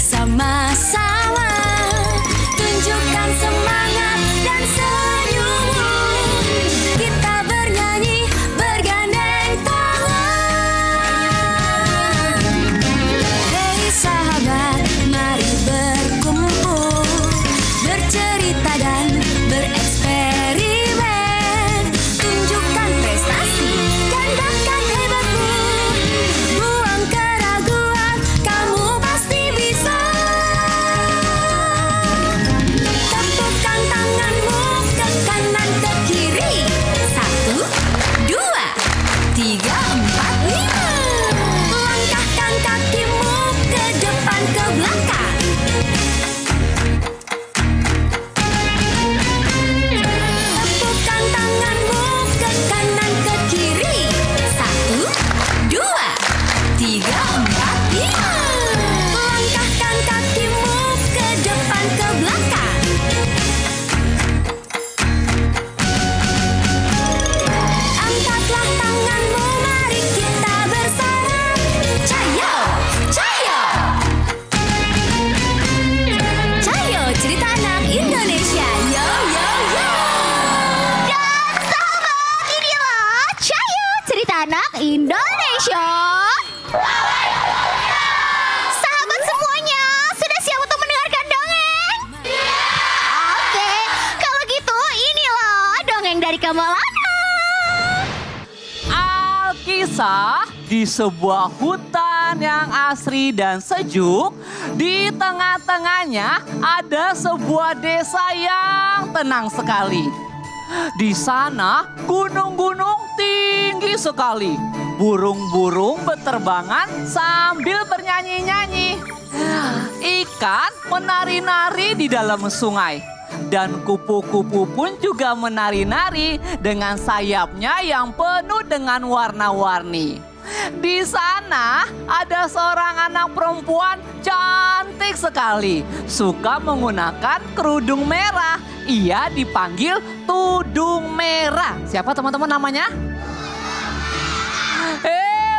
bersama-sama. Tunjukkan semangat dan senyummu. Kita bernyanyi bergandeng tangan. Hei sahabat, mari berkumpul, bercerita dan bereksperimen. Tunjukkan prestasi dan bakat hebatmu. Buang keraguan, kamu pasti bisa. Tepukkan tanganmu ke kanan ke kiri. 1, 2, 3, 4, 5. Langkahkan kakimu ke depan ke belakang. Tepukkan tanganmu ke kanan ke kiri. 1, 2, 3, 4, 5. Langkahkan kakimu ke depan ke belakang. Angkatlah tanganmu, mari kita bersama. Cayo, cayo. Cayo, cerita anak Indonesia. Yo, yo, yo. Dan sahabat, inilah Cayo Cerita Anak Indonesia. Sahabat semuanya, sudah siap untuk mendengarkan dongeng? Oke, kalau gitu inilah dongeng dari Kamalana. Alkisah di sebuah hutan yang asri dan sejuk. Di tengah-tengahnya ada sebuah desa yang tenang sekali. Di sana gunung-gunung tinggi sekali. Burung-burung berterbangan sambil bernyanyi-nyanyi. Ikan menari-nari di dalam sungai. Dan kupu-kupu pun juga menari-nari dengan sayapnya yang penuh dengan warna-warni. Di sana ada seorang anak perempuan cantik sekali, suka menggunakan kerudung merah. Ia dipanggil Tudung Merah. Siapa teman-teman namanya?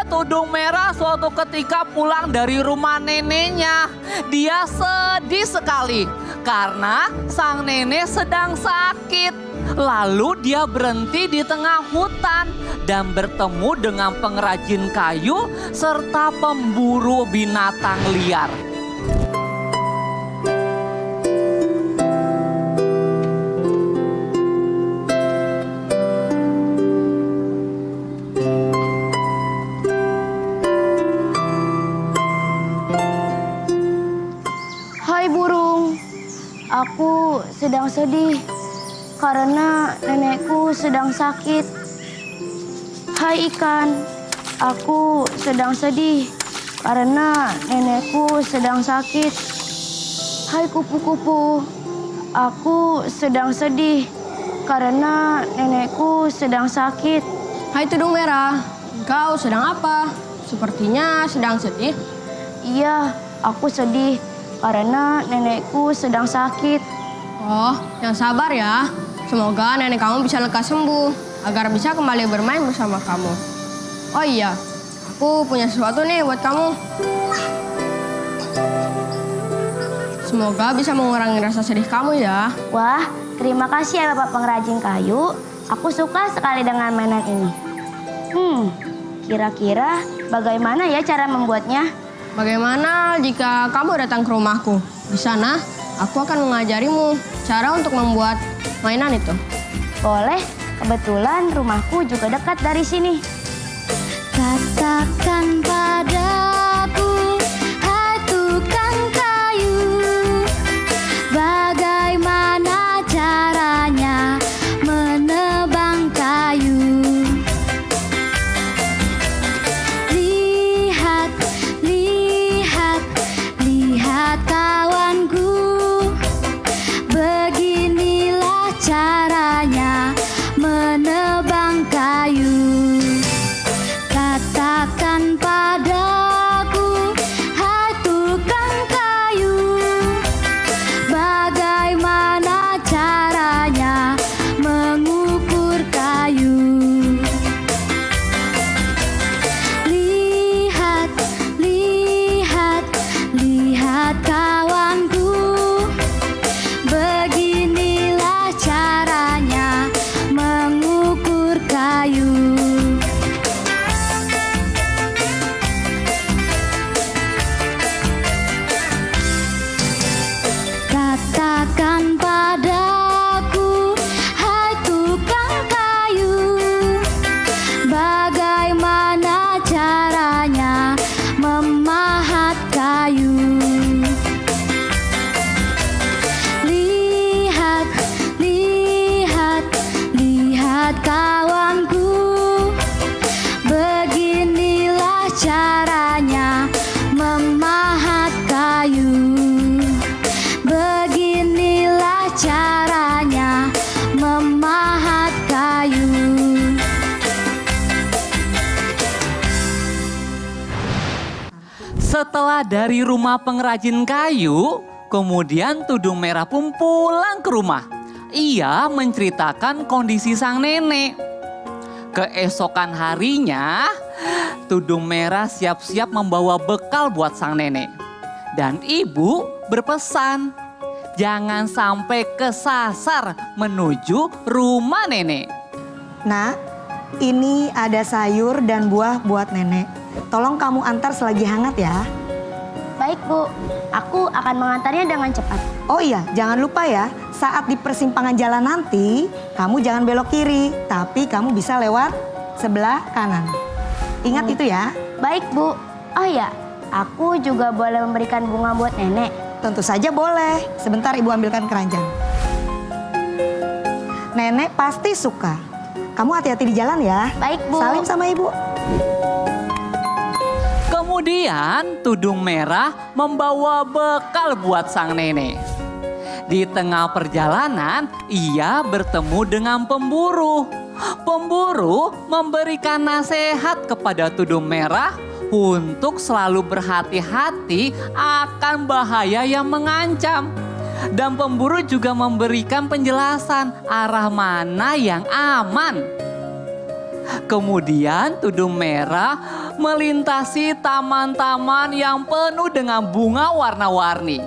Tudung Merah suatu ketika pulang dari rumah neneknya. Dia sedih sekali karena sang nenek sedang sakit. Lalu dia berhenti di tengah hutan dan bertemu dengan pengrajin kayu serta pemburu binatang liar. Hai burung, aku sedang sedih karena nenekku sedang sakit. Hai ikan, aku sedang sedih karena nenekku sedang sakit. Hai kupu-kupu, aku sedang sedih karena nenekku sedang sakit. Hai Tudung Merah, engkau sedang apa? Sepertinya sedang sedih. Iya, aku sedih karena nenekku sedang sakit. Oh, yang sabar ya. Semoga nenek kamu bisa lekas sembuh agar bisa kembali bermain bersama kamu. Oh iya, aku punya sesuatu nih buat kamu. Semoga bisa mengurangi rasa sedih kamu ya. Wah, terima kasih ya Bapak pengrajin kayu. Aku suka sekali dengan mainan ini. Kira-kira bagaimana ya cara membuatnya? Bagaimana jika kamu datang ke rumahku? Di sana, aku akan mengajarimu cara untuk membuat mainan itu. Boleh, kebetulan rumahku juga dekat dari sini. Katakan padaku, hai tukang kayu, bagaimana caranya menebang kayu? Lihat, lihat, lihat kawanku, beginilah caranya menebang kayu. Katakan padaku, Setelah dari rumah pengrajin kayu, kemudian Tudung Merah pun pulang ke rumah. Ia menceritakan kondisi sang nenek. Keesokan harinya, Tudung Merah siap-siap membawa bekal buat sang nenek. Dan ibu berpesan, jangan sampai kesasar menuju rumah nenek. Nak, ini ada sayur dan buah buat nenek. Tolong kamu antar selagi hangat ya. Baik Bu, aku akan mengantarnya dengan cepat. Oh iya, jangan lupa ya, saat di persimpangan jalan nanti, kamu jangan belok kiri, tapi kamu bisa lewat sebelah kanan. Ingat itu ya. Baik Bu. Oh iya, aku juga boleh memberikan bunga buat nenek. Tentu saja boleh. Sebentar ibu ambilkan keranjang. Nenek pasti suka. Kamu hati-hati di jalan ya. Baik Bu. Salim sama ibu. Kemudian Tudung Merah membawa bekal buat sang nenek. Di tengah perjalanan ia bertemu dengan pemburu. Pemburu memberikan nasihat kepada Tudung Merah untuk selalu berhati-hati akan bahaya yang mengancam. Dan pemburu juga memberikan penjelasan arah mana yang aman. Kemudian Tudung Merah melintasi taman-taman yang penuh dengan bunga warna-warni.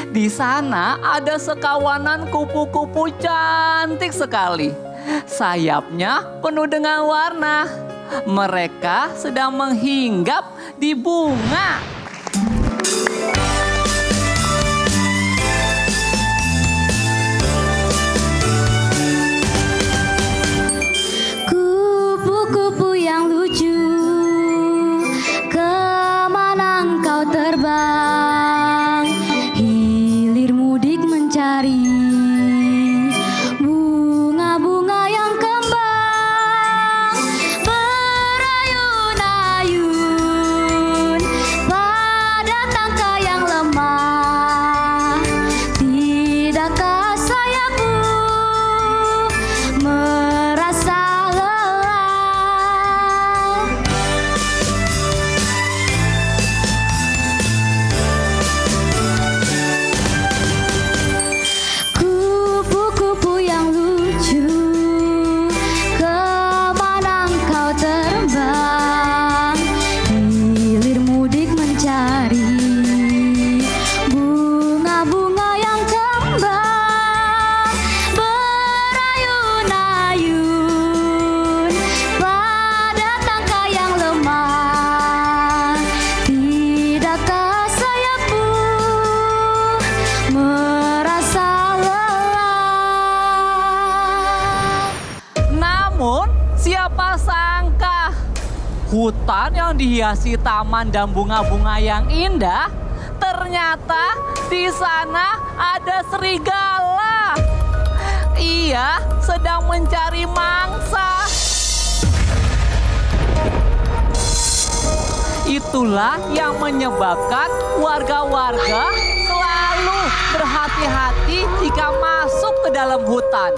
Di sana ada sekawanan kupu-kupu cantik sekali. Sayapnya penuh dengan warna. Mereka sedang menghinggap di bunga. Kupu-kupu yang lucu, kemana engkau terbang? Hilir mudik mencari bunga-bunga yang kembang. Berayun-ayun pada tangka yang lemah. Tidakkah sayapmu merasa kupu-kupu yang lucu, kemana engkau terbang? Hilir mudik mencari bunga-bunga yang kembang. Berayun-ayun pada tangka yang lemah. Tidakkah sayapmu merasa Namun siapa sangka hutan yang dihiasi taman dan bunga-bunga yang indah, ternyata di sana ada serigala. Ia sedang mencari mangsa. Itulah yang menyebabkan warga-warga selalu berhati-hati jika masuk ke dalam hutan.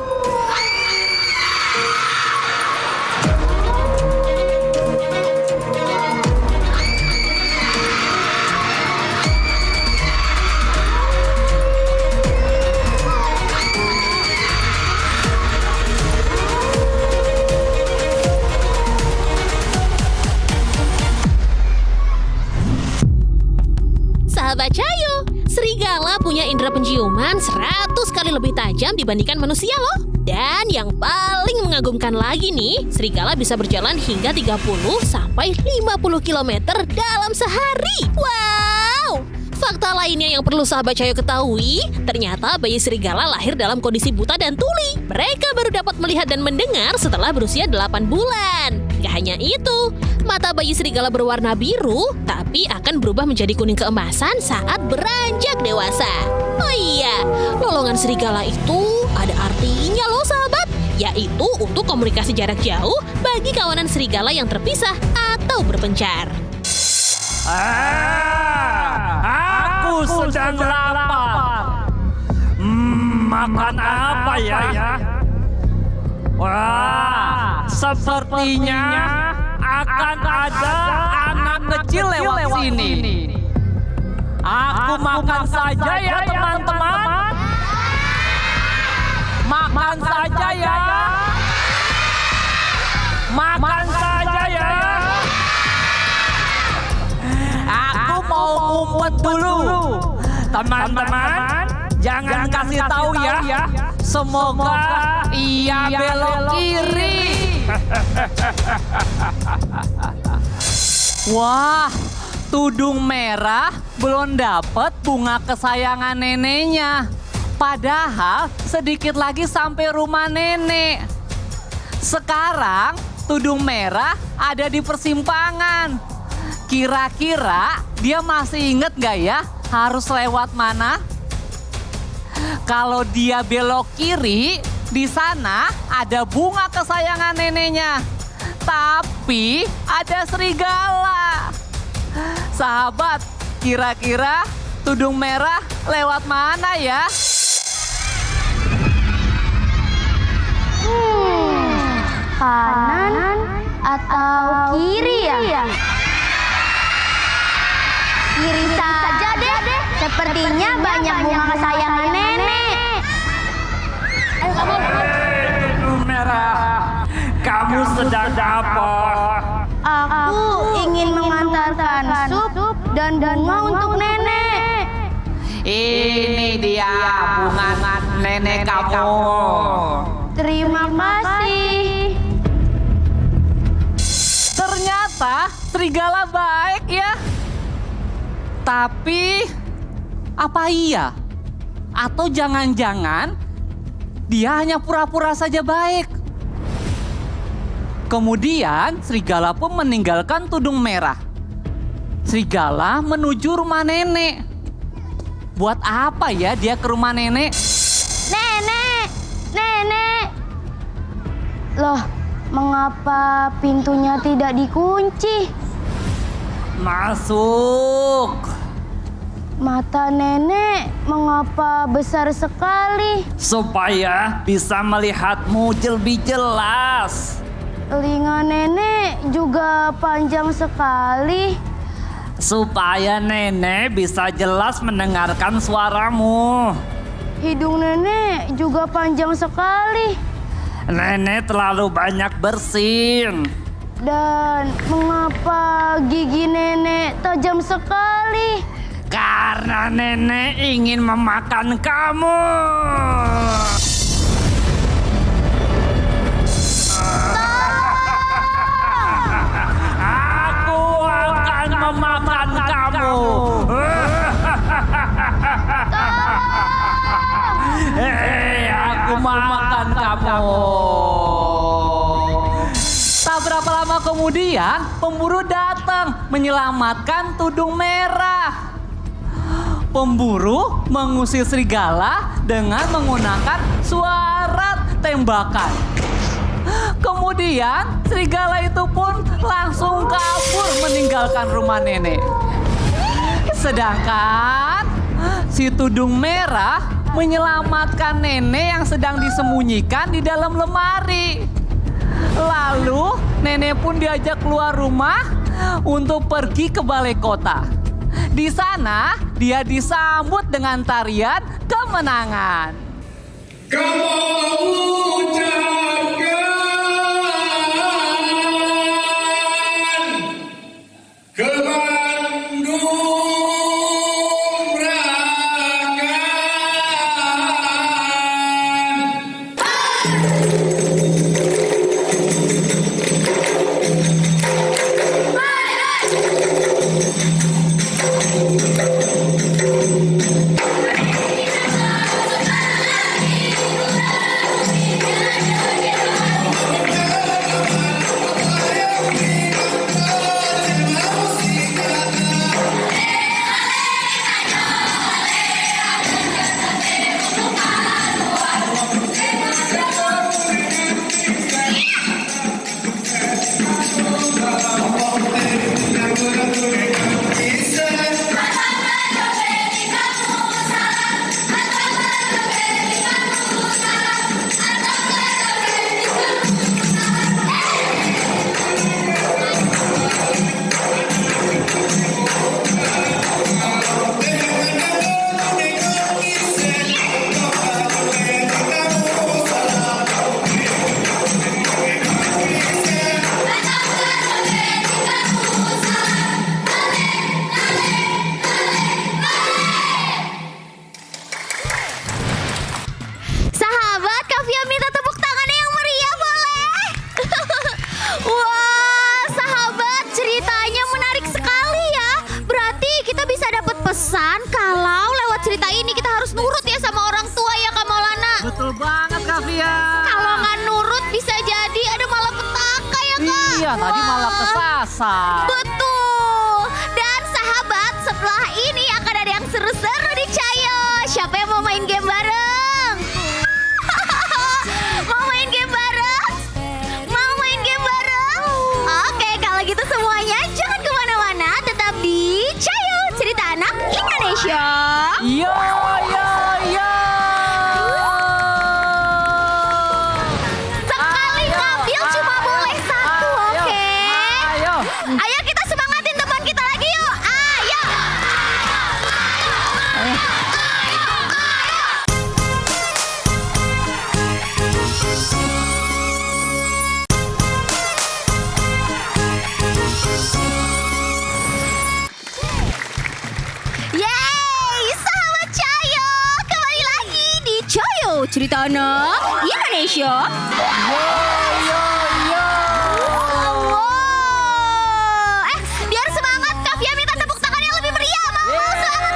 Sahabat Cayo, serigala punya indera penciuman 100 kali lebih tajam dibandingkan manusia loh. Dan yang paling mengagumkan lagi nih, serigala bisa berjalan hingga 30 sampai 50 km dalam sehari. Wow! Fakta lainnya yang perlu sahabat Cayo ketahui, ternyata bayi serigala lahir dalam kondisi buta dan tuli. Mereka baru dapat melihat dan mendengar setelah berusia 8 bulan. Gak hanya itu, mata bayi serigala berwarna biru, tapi akan berubah menjadi kuning keemasan saat beranjak dewasa. Oh iya, lolongan serigala itu ada artinya loh sahabat, yaitu untuk komunikasi jarak jauh bagi kawanan serigala yang terpisah atau berpencar. Aku sedang lapar. Makan apa ya? Wah, sepertinya akan ada anak kecil lewat sini. Aku makan saja ya teman-teman. Makan saja ya. Makan saja ya. Aku mau ngumpet dulu. Teman-teman, jangan kasih tahu ya. Semoga ia belok kiri. Wah, tudung merah belum dapat bunga kesayangan neneknya. Padahal sedikit lagi sampai rumah nenek. Sekarang tudung merah ada di persimpangan. Kira-kira dia masih inget gak ya harus lewat mana? Kalau dia belok kiri, di sana ada bunga kesayangan neneknya. Tapi ada serigala. Sahabat, kira-kira tudung merah lewat mana ya? Kanan atau kiri ya? Kiri saja deh. Sepertinya banyak bunga kesayangan nenek. Tudung merah, kamu sedang apa? Aku ingin mengantarkan sup dan bunga untuk nenek. Ini dia bunga nenek kamu. Terima kasih. Ternyata serigala baik ya. Tapi apa iya? Atau jangan-jangan dia hanya pura-pura saja baik? Kemudian serigala pun meninggalkan tudung merah. Serigala menuju rumah nenek. Buat apa ya dia ke rumah nenek? Nenek. Loh, mengapa pintunya tidak dikunci? Masuk. Mata nenek mengapa besar sekali? Supaya bisa melihatmu lebih jelas. Telinga nenek juga panjang sekali. Supaya nenek bisa jelas mendengarkan suaramu. Hidung nenek juga panjang sekali. Nenek terlalu banyak bersin. Dan mengapa gigi nenek tajam sekali? Karena nenek ingin memakan kamu. Aku akan memakan kamu. Aku makan kamu. Tak berapa lama kemudian pemburu datang menyelamatkan tudung merah. Pemburu mengusir serigala dengan menggunakan suara tembakan. Kemudian serigala itu pun langsung kabur meninggalkan rumah nenek. Sedangkan si tudung merah menyelamatkan nenek yang sedang disembunyikan di dalam lemari. Lalu nenek pun diajak keluar rumah untuk pergi ke balai kota. Di sana dia disambut dengan tarian kemenangan. kan kalau lewat cerita ini kita harus nurut ya sama orang tua ya Kak Maulana. Betul banget Kak Fia. Kalau nggak nurut bisa jadi ada malapetaka ya Kak. Iya, tadi malah kesasar. Betul. Dan sahabat, setelah ini akan ada yang seru-seru di Cayo. Siapa yang mau main game bareng? Mau main game bareng? Mau main game bareng? Oke, kalau gitu semuanya jangan kemana-mana. Tetap di Cayo, cerita anak Indonesia. Yo. Sekali ngambil cuma boleh satu, oke? Ayo. Ayo kita semangatin teman kita lagi yuk. Ayo. Yeay, sahabat Cayo, kembali lagi di Cayo, cerita anak Indonesia. Wow. Biar semangat, Kak Fia minta tepuk tangan yang lebih meriah. Mau, selamat.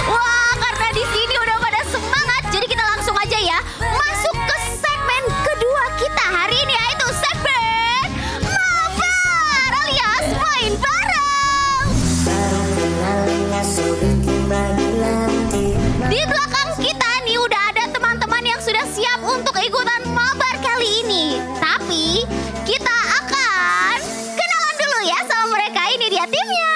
Wah, karena di sini udah pada semangat, jadi kita langsung aja ya masuk ke segmen kedua kita hari ini, yaitu segmen Mabar alias main bareng. Di belakang kita nih udah ada teman-teman yang sudah siap untuk ikutan mabar kali ini. Tapi kita akan kenalan dulu ya sama mereka. Ini dia timnya.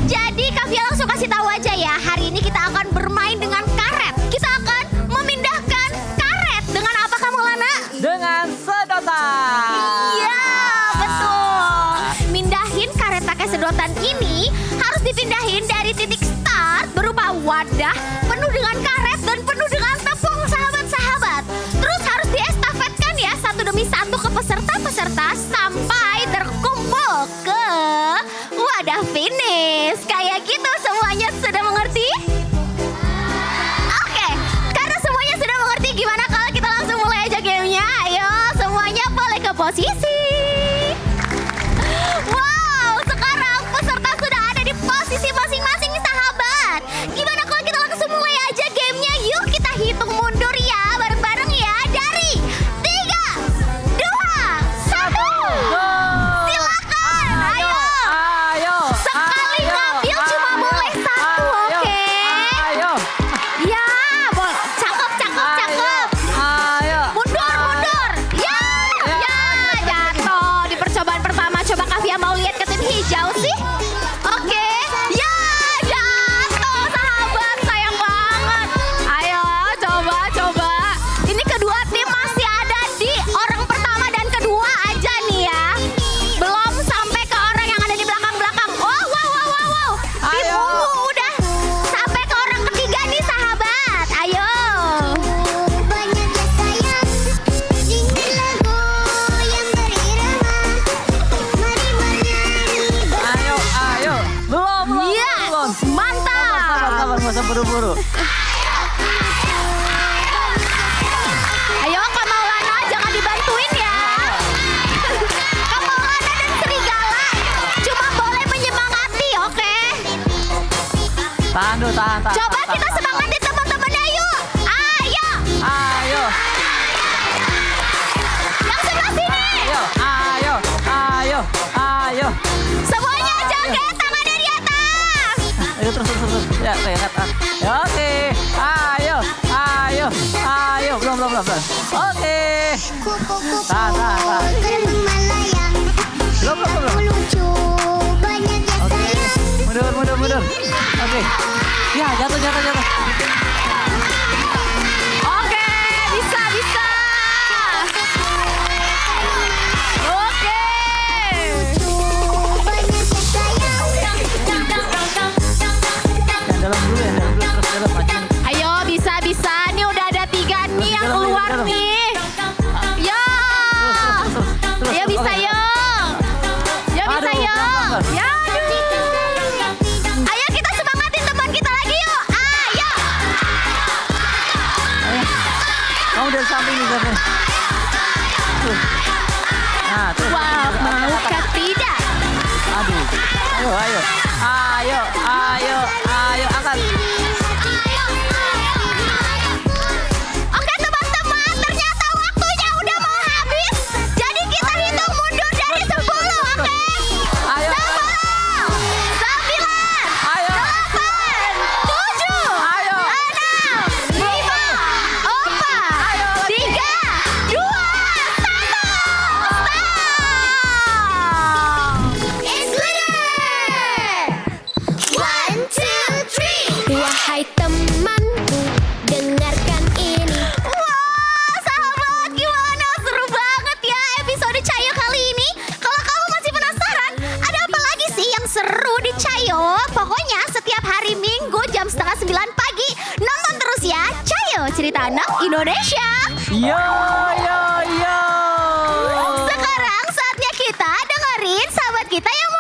Jadi Kak Fia langsung kasih tahu aja ya. Hari ini kita akan bermain dengan karet. Kita akan memindahkan karet. Dengan apa kamu Lana? Dengan sedotan. Iya, betul. Mindahin karet pakai sedotan ini harus dipindahin dari titik start berupa wadah penuh dengan karet dan penuh dengan tepung sahabat-sahabat. Terus harus diestafetkan ya satu demi satu ke peserta-peserta sampai terkumpul ke wadah finish. Kayak gitu, semuanya sudah mengerti? Oke, karena semuanya sudah mengerti, gimana kalau kita langsung mulai aja gamenya? Ayo, semuanya boleh ke posisi. Wow, sekarang peserta sudah ada di posisi masing-masing sahabat. Gimana kalau kita langsung mulai aja gamenya? Yuk kita hitung mundur ya, bareng-bareng ya. Dari 3, 2, 1. Silakan, ayo. Sekali ngambil cuma boleh satu, oke? Ya, cakep. Mundur. Ya, jatuh di percobaan pertama. Coba Kak Fia mau lihat ke tim hijau sih. Oke, ya jatuh sahabat, sayang banget. Ayo, coba. Ini kedua tim masih ada di orang pertama dan kedua aja nih ya. Belum sampai ke orang yang ada di belakang-belakang. Wow. Tim ungu udah sampai ke orang ketiga nih sahabat. Ayo. Belum. Yes, mantap. Sabar, nggak usah buru-buru. Ayo Kak Maulana, jangan dibantuin ya. Kak Maulana dan Serigala cuma boleh menyemangati, oke? Tahan. Coba kita semangatin teman-temannya yuk. Ayo. Yang sebelah sini. Ayo. Semuanya joget, tangannya di atas. Ayo terus. Ya, lihat. Ya, oke. Ayo. Belum. Oke. Tahan. Belum. Oke. Mundur. Oke. Ya, jatuh. Oke, bisa. Oke. Yang dalam dulu terus dalam maju. Ayo, bisa. Nih udah ada 3 nih yang keluar dalam. nih. Yo. Terus. Ayo bisa Oke. yo. Yo bisa Aduh, yo. pelan-pelan. Ya. Ayo kita semangatin teman kita lagi yuk. Ayo. Kamu dari samping nih, Zafir. tuh. Nah, tuh. Wow, maukah tidak? Aduh. Ayo. Ayo, angkat. Oke teman-teman, ternyata waktunya udah mau habis. Jadi kita hitung mundur dari 10, oke? Ayo. 10, 9, Ayo. 8, 7, Ayo. 6, 5, 4, 3, 2, 1. It's winner! 1, 2, 3. Wahai temanku, dengarkan ini. Wah, sahabat, gimana? Seru banget ya episode Cayo kali ini. Kalau kamu masih penasaran, ada apa lagi sih yang seru di Cayo? Pokoknya setiap hari Minggu jam 8:30 pagi, nonton terus ya Cayo, cerita anak Indonesia. Yo. Sekarang saatnya kita dengerin sahabat kita yang